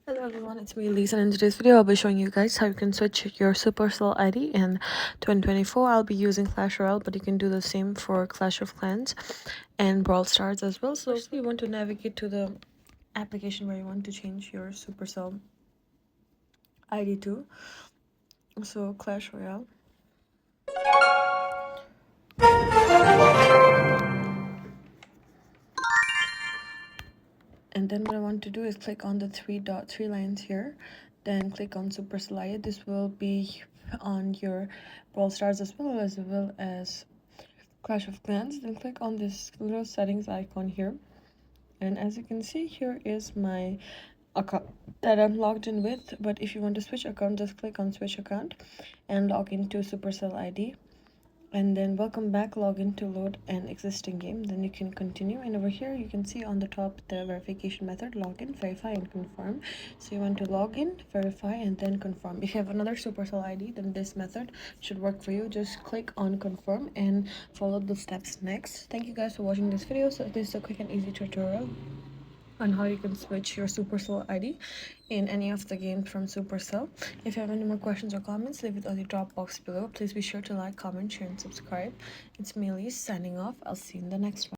Hello everyone, it's me Lisa, and in today's video I'll be showing you guys how you can switch your Supercell ID in 2024. I'll be using Clash Royale, but you can do the same for Clash of Clans and Brawl Stars as well. So you want to navigate to the application where you want to change your Supercell ID to. So Clash Royale. And then what I want to do is click on the three lines here, then click on Supercell ID. This will be on your Brawl Stars as well as Clash of Clans. Then click on this little settings icon here, and as you can see, here is my account that I'm logged in with. But if you want to switch account, just click on switch account and log into Supercell ID, and then welcome back, log in to load an existing game. Then you can continue, and over here you can see on the top the verification method: login, verify, and confirm. So you want to log in, verify, and then confirm. If you have another Supercell ID, then this method should work for you. Just click on confirm and follow the steps next. Thank you guys for watching this video. So this is a quick and easy tutorial on how you can switch your Supercell ID in any of the games from Supercell. If you have any more questions or comments, leave it on the drop box below. Please be sure to like, comment, share, and subscribe. It's me, Elise, signing off. I'll see you in the next one.